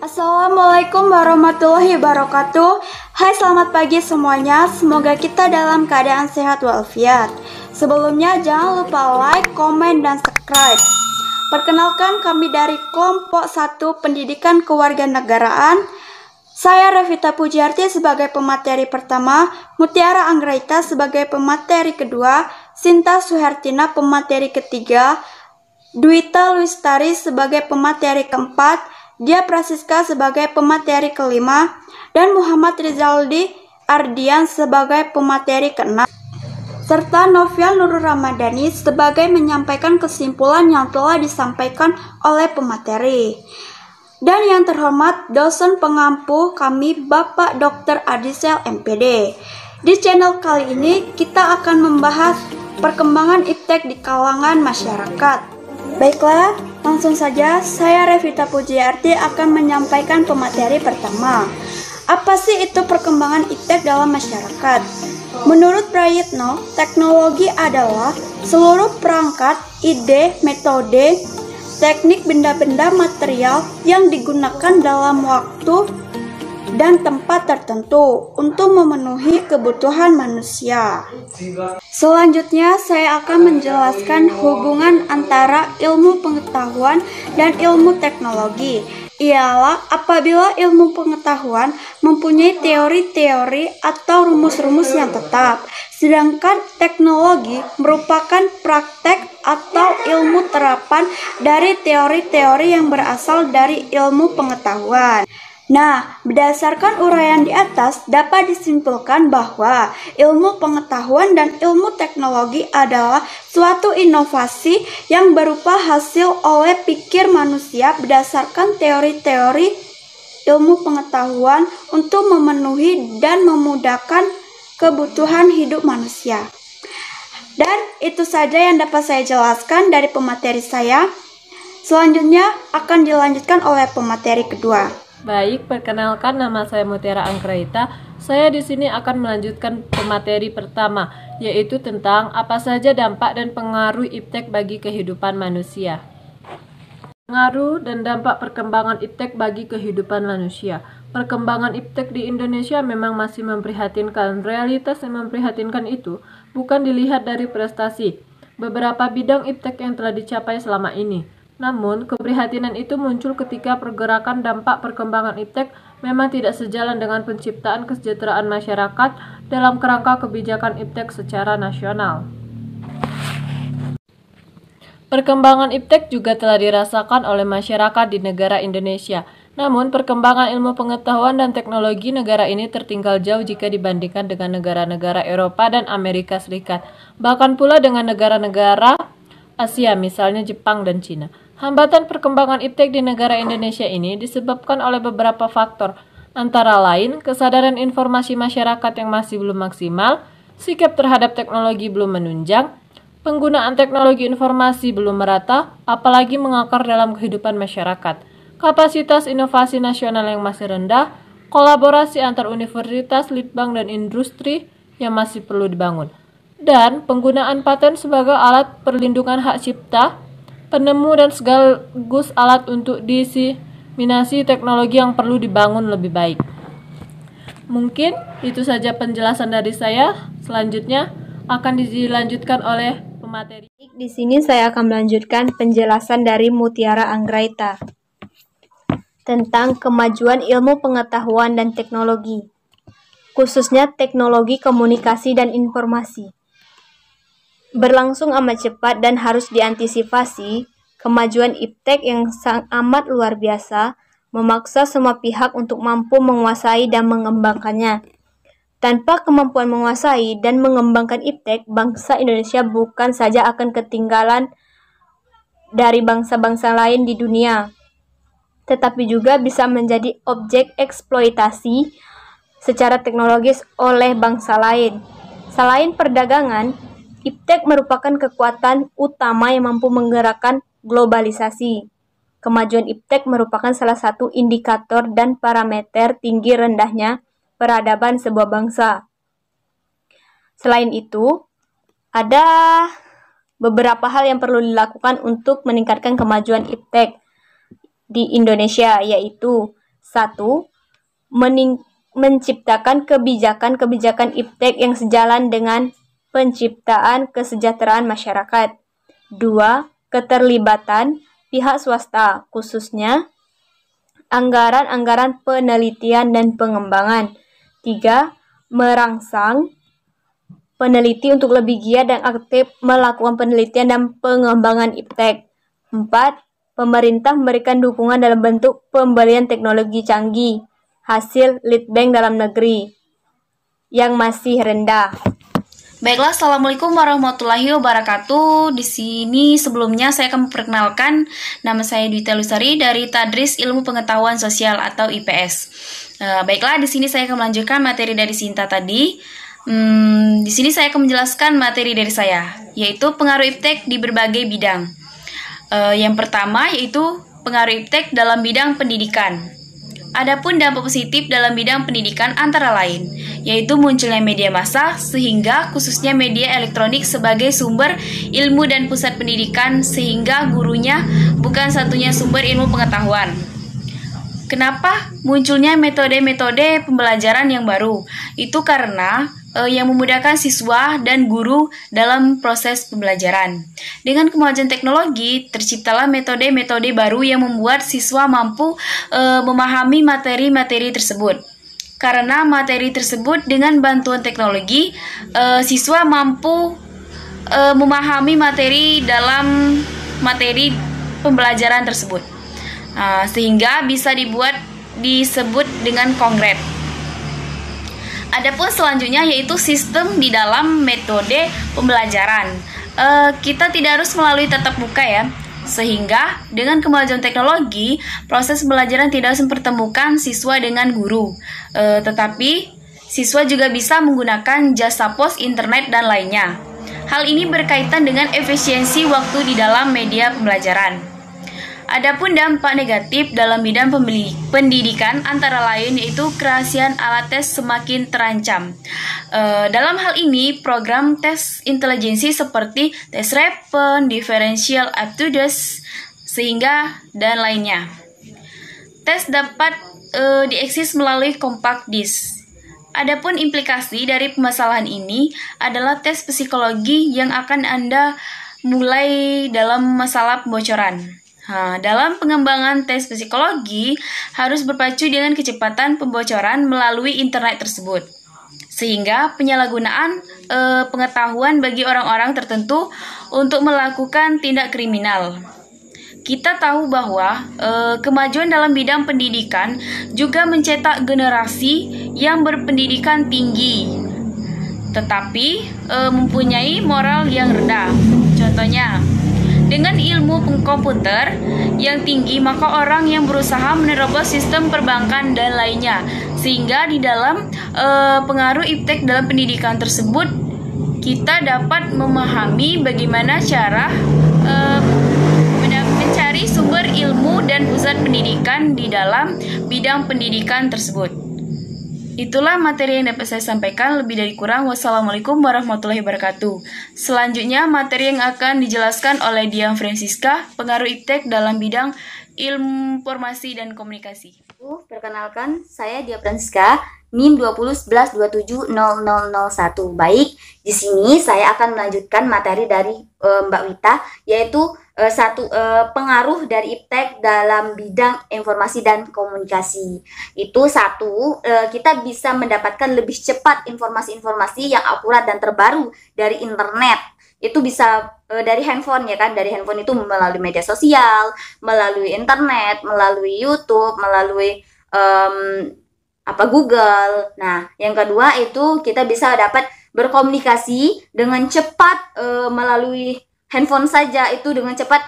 Assalamualaikum warahmatullahi wabarakatuh. Hai, selamat pagi semuanya. Semoga kita dalam keadaan sehat walafiat. Sebelumnya jangan lupa like, komen, dan subscribe. Perkenalkan, kami dari kelompok 1 Pendidikan Kewarganegaraan. Saya Revita Pujiarti sebagai pemateri pertama, Mutiara Anggraita sebagai pemateri kedua, Sinta Suhertina pemateri ketiga, Dwita Lustari sebagai pemateri keempat, Dia Prasiska sebagai pemateri kelima, dan Muhammad Rizaldi Ardian sebagai pemateri keenam, serta Novial Nurul Ramadhani sebagai menyampaikan kesimpulan yang telah disampaikan oleh pemateri. Dan yang terhormat dosen pengampu kami Bapak Dr. Adisel MPD. Di channel kali ini kita akan membahas perkembangan iptek di kalangan masyarakat. Baiklah, langsung saja saya Revita Pujiarti akan menyampaikan pemateri pertama. Apa sih itu perkembangan iptek dalam masyarakat? Menurut Prayitno, teknologi adalah seluruh perangkat, ide, metode, teknik, benda-benda material yang digunakan dalam waktu dan tempat tertentu untuk memenuhi kebutuhan manusia. Selanjutnya, saya akan menjelaskan hubungan antara ilmu pengetahuan dan ilmu teknologi. Ialah apabila ilmu pengetahuan mempunyai teori-teori atau rumus-rumus yang tetap, sedangkan teknologi merupakan praktek atau ilmu terapan dari teori-teori yang berasal dari ilmu pengetahuan. Nah, berdasarkan uraian di atas dapat disimpulkan bahwa ilmu pengetahuan dan ilmu teknologi adalah suatu inovasi yang berupa hasil oleh pikir manusia berdasarkan teori-teori ilmu pengetahuan untuk memenuhi dan memudahkan kebutuhan hidup manusia. Dan itu saja yang dapat saya jelaskan dari pemateri saya. Selanjutnya akan dilanjutkan oleh pemateri kedua. Baik, perkenalkan, nama saya Mutiara Anggraita. Saya di sini akan melanjutkan pemateri pertama, yaitu tentang apa saja dampak dan pengaruh iptek bagi kehidupan manusia. Pengaruh dan dampak perkembangan iptek bagi kehidupan manusia. Perkembangan iptek di Indonesia memang masih memprihatinkan. Realitas yang memprihatinkan itu bukan dilihat dari prestasi beberapa bidang iptek yang telah dicapai selama ini. Namun, keprihatinan itu muncul ketika pergerakan dampak perkembangan iptek memang tidak sejalan dengan penciptaan kesejahteraan masyarakat dalam kerangka kebijakan iptek secara nasional. Perkembangan iptek juga telah dirasakan oleh masyarakat di negara Indonesia. Namun, perkembangan ilmu pengetahuan dan teknologi negara ini tertinggal jauh jika dibandingkan dengan negara-negara Eropa dan Amerika Serikat, bahkan pula dengan negara-negara Asia, misalnya Jepang dan Cina. Hambatan perkembangan iptek di negara Indonesia ini disebabkan oleh beberapa faktor, antara lain kesadaran informasi masyarakat yang masih belum maksimal, sikap terhadap teknologi belum menunjang, penggunaan teknologi informasi belum merata, apalagi mengakar dalam kehidupan masyarakat, kapasitas inovasi nasional yang masih rendah, kolaborasi antar universitas, litbang, dan industri yang masih perlu dibangun, dan penggunaan paten sebagai alat perlindungan hak cipta, penemu dan sekaligus alat untuk diseminasi teknologi yang perlu dibangun lebih baik. Mungkin itu saja penjelasan dari saya. Selanjutnya akan dilanjutkan oleh pemateri. Di sini saya akan melanjutkan penjelasan dari Mutiara Anggraita tentang kemajuan ilmu pengetahuan dan teknologi, khususnya teknologi komunikasi dan informasi. Berlangsung amat cepat dan harus diantisipasi. Kemajuan iptek yang amat luar biasa memaksa semua pihak untuk mampu menguasai dan mengembangkannya. Tanpa kemampuan menguasai dan mengembangkan iptek, bangsa Indonesia bukan saja akan ketinggalan dari bangsa-bangsa lain di dunia, tetapi juga bisa menjadi objek eksploitasi secara teknologis oleh bangsa lain. Selain perdagangan, iptek merupakan kekuatan utama yang mampu menggerakkan globalisasi. Kemajuan iptek merupakan salah satu indikator dan parameter tinggi rendahnya peradaban sebuah bangsa. Selain itu, ada beberapa hal yang perlu dilakukan untuk meningkatkan kemajuan iptek di Indonesia, yaitu 1. Menciptakan kebijakan-kebijakan iptek yang sejalan dengan penciptaan kesejahteraan masyarakat. 2. Keterlibatan pihak swasta, khususnya anggaran-anggaran penelitian dan pengembangan. 3. Merangsang peneliti untuk lebih giat dan aktif melakukan penelitian dan pengembangan iptek. 4. Pemerintah memberikan dukungan dalam bentuk pembelian teknologi canggih hasil lead bank dalam negeri yang masih rendah. Baiklah, Assalamualaikum warahmatullahi wabarakatuh. Di sini sebelumnya saya akan memperkenalkan, nama saya Dwita Lusari dari Tadris Ilmu Pengetahuan Sosial atau IPS. Baiklah, di sini saya akan melanjutkan materi dari Sinta tadi. Di sini saya akan menjelaskan materi dari saya, yaitu pengaruh iptek di berbagai bidang. Yang pertama yaitu pengaruh iptek dalam bidang pendidikan. Adapun dampak positif dalam bidang pendidikan antara lain, yaitu munculnya media massa sehingga khususnya media elektronik sebagai sumber ilmu dan pusat pendidikan sehingga gurunya bukan satunya sumber ilmu pengetahuan. Kenapa munculnya metode-metode pembelajaran yang baru? Itu karena yang memudahkan siswa dan guru dalam proses pembelajaran. Dengan kemajuan teknologi, terciptalah metode-metode baru yang membuat siswa mampu memahami materi-materi tersebut. Karena materi tersebut dengan bantuan teknologi, siswa mampu memahami materi dalam materi pembelajaran tersebut. Sehingga bisa disebut dengan konkret. Adapun selanjutnya yaitu sistem di dalam metode pembelajaran. Kita tidak harus melalui tatap muka ya, sehingga dengan kemajuan teknologi, proses pembelajaran tidak harus mempertemukan siswa dengan guru, tetapi siswa juga bisa menggunakan jasa pos, internet, dan lainnya. Hal ini berkaitan dengan efisiensi waktu di dalam media pembelajaran. Adapun dampak negatif dalam bidang pendidikan antara lain yaitu kerahasiaan alat tes semakin terancam. Dalam hal ini, program tes intelijensi seperti tes Raven, differential aptitudes, sehingga dan lainnya. Tes dapat diakses melalui compact disk. Adapun implikasi dari permasalahan ini adalah tes psikologi yang akan Anda mulai dalam masalah pembocoran. Dalam pengembangan tes psikologi harus berpacu dengan kecepatan pembocoran melalui internet tersebut, sehingga penyalahgunaan pengetahuan bagi orang-orang tertentu untuk melakukan tindak kriminal. Kita tahu bahwa kemajuan dalam bidang pendidikan juga mencetak generasi yang berpendidikan tinggi, tetapi mempunyai moral yang rendah. Contohnya, dengan ilmu komputer yang tinggi, maka orang yang berusaha menerobos sistem perbankan dan lainnya. Sehingga di dalam pengaruh iptek dalam pendidikan tersebut, kita dapat memahami bagaimana cara mencari sumber ilmu dan pusat pendidikan di dalam bidang pendidikan tersebut. Itulah materi yang dapat saya sampaikan, lebih dari kurang. Wassalamualaikum warahmatullahi wabarakatuh. Selanjutnya, materi yang akan dijelaskan oleh Dian Francisca, pengaruh iptek dalam bidang ilmu informasi dan komunikasi. Perkenalkan, saya Dian Francisca, NIM 2011270001. Baik, di sini saya akan melanjutkan materi dari Mbak Wita, yaitu pengaruh dari iptek dalam bidang informasi dan komunikasi. Itu kita bisa mendapatkan lebih cepat informasi-informasi yang akurat dan terbaru dari internet. Itu bisa dari handphone ya kan, dari handphone itu melalui media sosial, melalui internet, melalui YouTube, melalui Google. Nah, yang kedua itu kita bisa dapat berkomunikasi dengan cepat melalui handphone saja, itu dengan cepat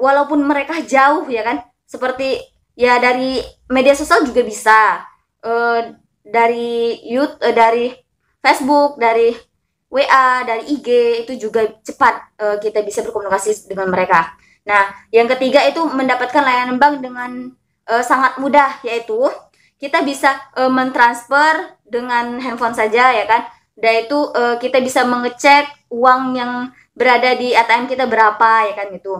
walaupun mereka jauh ya kan, seperti ya dari media sosial juga bisa, dari YouTube, dari Facebook, dari WA, dari IG, itu juga cepat kita bisa berkomunikasi dengan mereka. Nah, yang ketiga itu mendapatkan layanan bank dengan sangat mudah, yaitu kita bisa mentransfer dengan handphone saja ya kan. Dan itu kita bisa mengecek uang yang berada di ATM kita berapa ya kan gitu.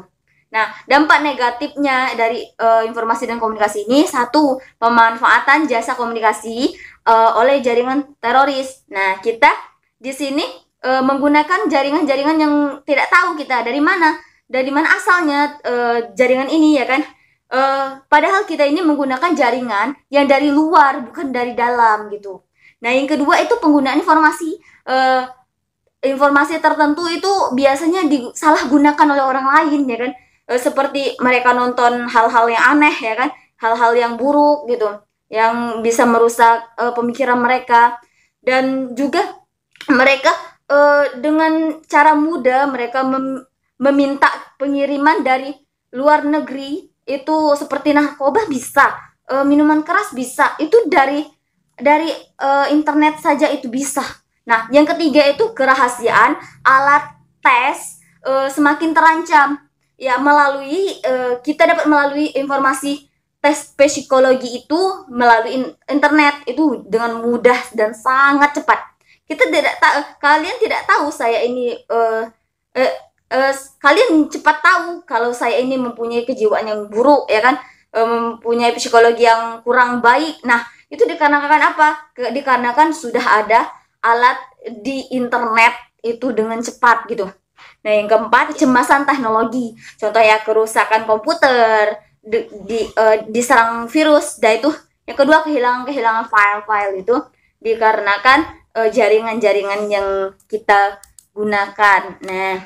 Nah, dampak negatifnya dari informasi dan komunikasi ini, satu, pemanfaatan jasa komunikasi oleh jaringan teroris. Nah, kita di sini menggunakan jaringan-jaringan yang tidak tahu kita dari mana asalnya jaringan ini, ya kan? Padahal kita ini menggunakan jaringan yang dari luar, bukan dari dalam gitu. Nah, yang kedua itu penggunaan informasi tertentu itu biasanya disalahgunakan oleh orang lain, ya kan? Seperti mereka nonton hal-hal yang aneh, ya kan, hal-hal yang buruk gitu, yang bisa merusak pemikiran mereka. Dan juga mereka dengan cara mudah mereka meminta pengiriman dari luar negeri, itu seperti narkoba bisa, minuman keras bisa, itu dari internet saja itu bisa. Nah, yang ketiga itu kerahasiaan alat tes semakin terancam. Ya, kita dapat melalui informasi tes psikologi itu melalui internet itu dengan mudah dan sangat cepat. Kalian tidak tahu saya ini kalian cepat tahu kalau saya ini mempunyai kejiwaan yang buruk, ya kan, mempunyai psikologi yang kurang baik. Nah, itu dikarenakan apa? Dikarenakan sudah ada alat di internet itu dengan cepat gitu. Nah, yang keempat, kecemasan teknologi. Contohnya kerusakan komputer, diserang virus. Dan itu yang kedua, kehilangan file-file itu dikarenakan jaringan-jaringan yang kita gunakan. Nah,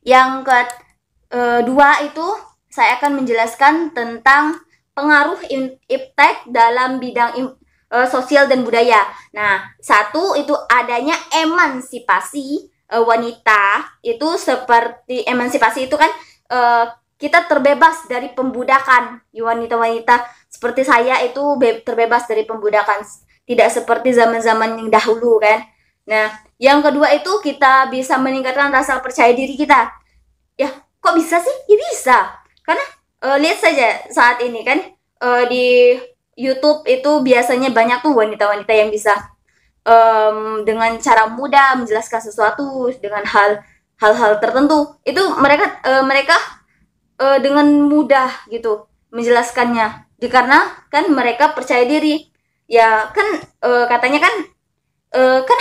yang kedua itu saya akan menjelaskan tentang pengaruh iptek dalam bidang sosial dan budaya. Nah, satu itu adanya emansipasi wanita. Itu seperti emansipasi itu kan kita terbebas dari pembudakan. Wanita-wanita seperti saya itu terbebas dari pembudakan, tidak seperti zaman-zaman yang dahulu kan. Nah, yang kedua itu kita bisa meningkatkan rasa percaya diri kita. Ya, kok bisa sih? Ya bisa. Karena lihat saja saat ini kan di YouTube itu biasanya banyak tuh wanita-wanita yang bisa dengan cara mudah menjelaskan sesuatu dengan hal-hal tertentu. Itu mereka dengan mudah gitu menjelaskannya, dikarenakan mereka percaya diri. Ya kan, katanya kan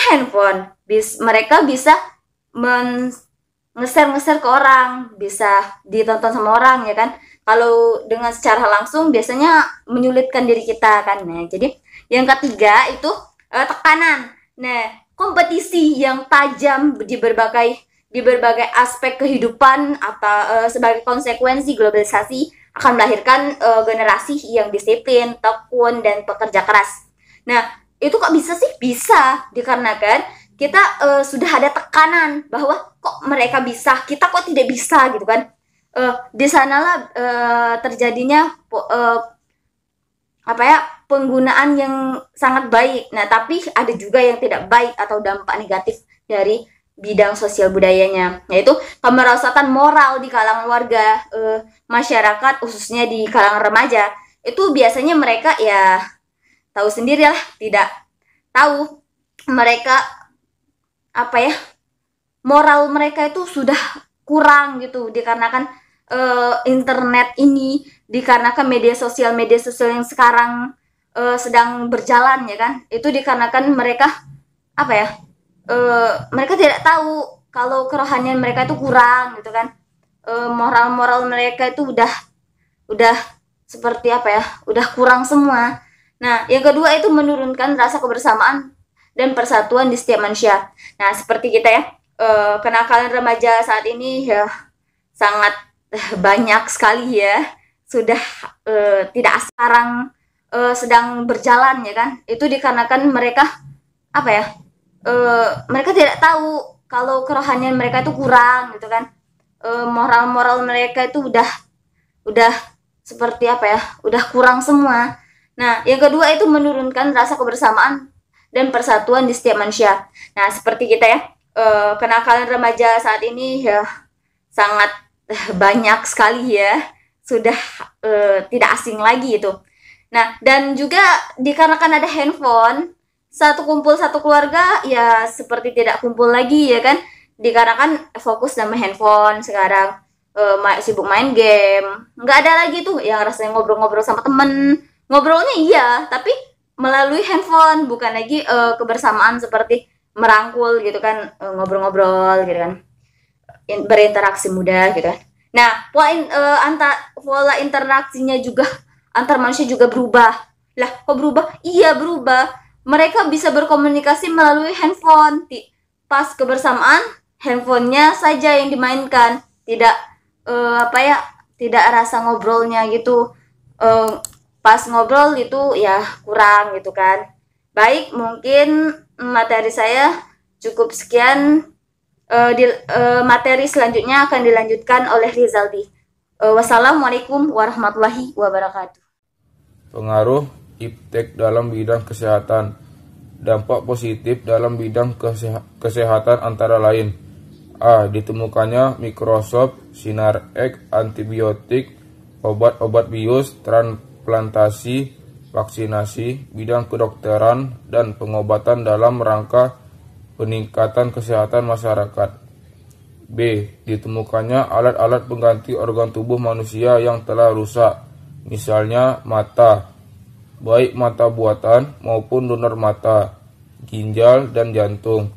handphone mereka bisa nge-share ke orang, bisa ditonton sama orang, ya kan. Kalau dengan secara langsung biasanya menyulitkan diri kita kan. Nah, jadi yang ketiga itu tekanan. Nah, kompetisi yang tajam di berbagai aspek kehidupan atau sebagai konsekuensi globalisasi akan melahirkan generasi yang disiplin, tekun, dan pekerja keras. Nah, itu kok bisa sih? Bisa, dikarenakan kita sudah ada tekanan bahwa kok mereka bisa, kita kok tidak bisa gitu kan. Di sanalah terjadinya penggunaan yang sangat baik. Nah, tapi ada juga yang tidak baik atau dampak negatif dari bidang sosial budayanya, yaitu kemerosotan moral di kalangan warga masyarakat, khususnya di kalangan remaja. Itu biasanya mereka ya tahu sendirilah, tidak tahu mereka moral mereka itu sudah kurang gitu, dikarenakan internet ini, dikarenakan media sosial yang sekarang sedang berjalan, ya kan. Itu dikarenakan mereka mereka tidak tahu kalau kerohanian mereka itu kurang gitu kan. Moral mereka itu udah seperti udah kurang semua. Nah, yang kedua itu menurunkan rasa kebersamaan dan persatuan di setiap manusia. Nah, seperti kita ya, kenakalan remaja saat ini ya sangat banyak sekali ya, sudah tidak sekarang sedang berjalan, ya kan. Itu dikarenakan mereka mereka tidak tahu kalau kerohanian mereka itu kurang gitu kan. Moral mereka itu udah seperti udah kurang semua. Nah, yang kedua itu menurunkan rasa kebersamaan dan persatuan di setiap manusia. Nah, seperti kita ya, kenakalan remaja saat ini ya sangat banyak sekali ya, sudah tidak asing lagi itu. Nah, dan juga dikarenakan ada handphone, satu kumpul satu keluarga ya seperti tidak kumpul lagi, ya kan, dikarenakan fokus sama handphone sekarang. sibuk main game. Nggak ada lagi tuh yang rasanya ngobrol-ngobrol sama temen. Ngobrolnya iya, tapi melalui handphone, bukan lagi kebersamaan seperti merangkul gitu kan, ngobrol-ngobrol gitu kan, berinteraksi mudah gitu kan. Nah, pola interaksinya juga antar manusia juga berubah. Lah, kok berubah? Iya, berubah. Mereka bisa berkomunikasi melalui handphone. Pas kebersamaan, handphonenya saja yang dimainkan. Tidak tidak rasa ngobrolnya gitu. Pas ngobrol itu ya kurang gitu kan. Baik, mungkin materi saya cukup sekian. Materi selanjutnya akan dilanjutkan oleh Rizaldi. Wassalamualaikum warahmatullahi wabarakatuh. Pengaruh iptek dalam bidang kesehatan. Dampak positif dalam bidang kesehatan antara lain: A. Ditemukannya Microsoft SynarX antibiotik, obat-obat bius, transplantasi, vaksinasi, bidang kedokteran, dan pengobatan dalam rangka peningkatan kesehatan masyarakat. B. Ditemukannya alat-alat pengganti organ tubuh manusia yang telah rusak, misalnya mata, baik mata buatan maupun donor mata, ginjal, dan jantung.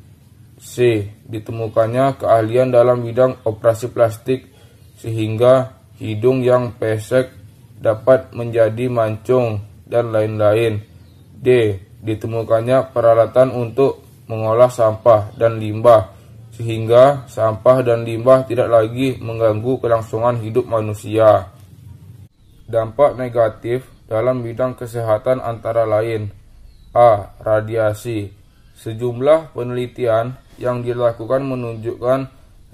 C. Ditemukannya keahlian dalam bidang operasi plastik sehingga hidung yang pesek dapat menjadi mancung, dan lain-lain. D. Ditemukannya peralatan untuk mengolah sampah dan limbah sehingga sampah dan limbah tidak lagi mengganggu kelangsungan hidup manusia. Dampak negatif dalam bidang kesehatan antara lain: A. Radiasi. Sejumlah penelitian yang dilakukan menunjukkan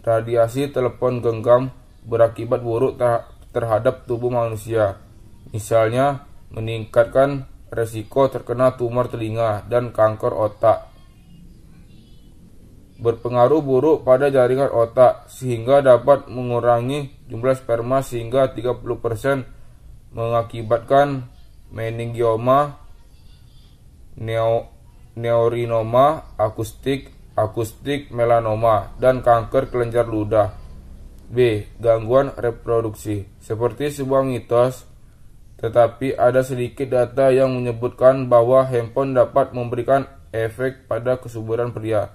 radiasi telepon genggam berakibat buruk terhadap tubuh manusia. Misalnya, meningkatkan resiko terkena tumor telinga dan kanker otak. Berpengaruh buruk pada jaringan otak sehingga dapat mengurangi jumlah sperma hingga 30%, mengakibatkan meningioma, neurinoma, akustik melanoma, dan kanker kelenjar ludah. B. Gangguan reproduksi. Seperti sebuah mitos, tetapi ada sedikit data yang menyebutkan bahwa handphone dapat memberikan efek pada kesuburan pria.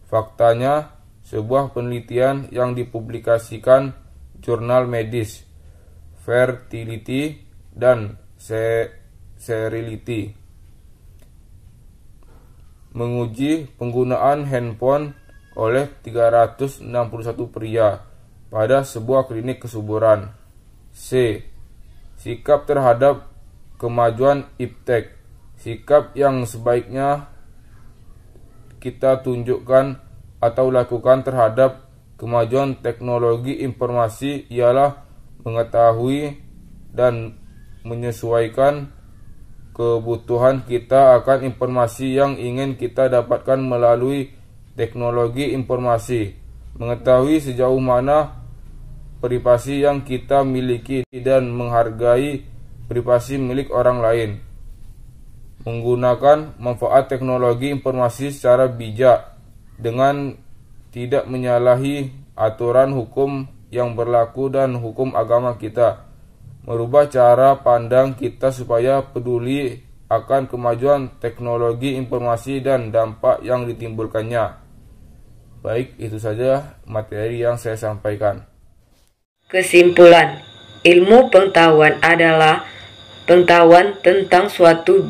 Faktanya, sebuah penelitian yang dipublikasikan jurnal medis Fertility dan Sterility menguji penggunaan handphone oleh 361 pria pada sebuah klinik kesuburan. C. Sikap terhadap kemajuan iptek. Sikap yang sebaiknya kita tunjukkan atau lakukan terhadap kemajuan teknologi informasi ialah mengetahui dan menyesuaikan kebutuhan kita akan informasi yang ingin kita dapatkan melalui teknologi informasi, mengetahui sejauh mana privasi yang kita miliki dan menghargai privasi milik orang lain, menggunakan manfaat teknologi informasi secara bijak dengan tidak menyalahi aturan hukum yang berlaku dan hukum agama kita, merubah cara pandang kita supaya peduli akan kemajuan teknologi informasi dan dampak yang ditimbulkannya. Baik, itu saja materi yang saya sampaikan. Kesimpulan, ilmu pengetahuan adalah pengetahuan tentang suatu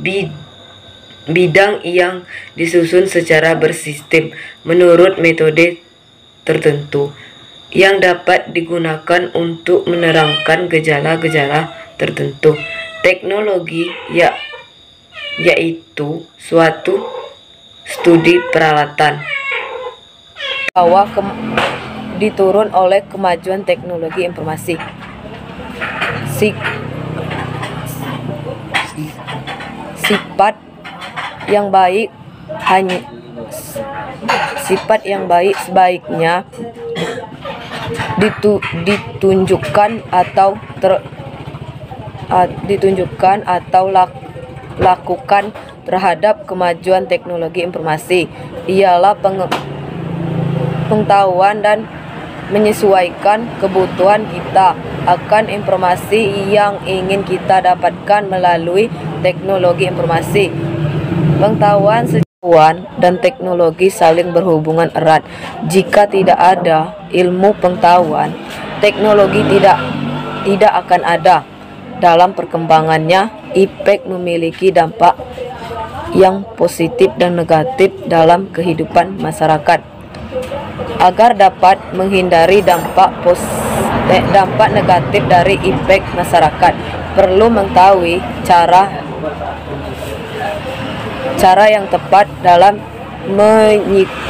bidang yang disusun secara bersistem menurut metode tertentu yang dapat digunakan untuk menerangkan gejala-gejala tertentu. Teknologi yaitu suatu studi peralatan bahwa diturun oleh kemajuan teknologi informasi. Sifat yang baik sebaiknya ditunjukkan atau lakukan terhadap kemajuan teknologi informasi ialah pengetahuan dan menyesuaikan kebutuhan kita akan informasi yang ingin kita dapatkan melalui teknologi informasi. Pengetahuan, sejauhan, dan teknologi saling berhubungan erat. Jika tidak ada ilmu pengetahuan, teknologi tidak akan ada. Dalam perkembangannya, IPTEK memiliki dampak yang positif dan negatif dalam kehidupan masyarakat. Agar dapat menghindari dampak negatif dari IPTEK masyarakat, perlu mengetahui cara yang tepat dalam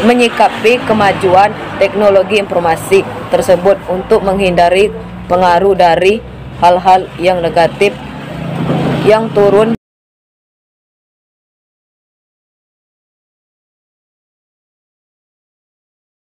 menyikapi kemajuan teknologi informasi tersebut untuk menghindari pengaruh dari hal-hal yang negatif yang turun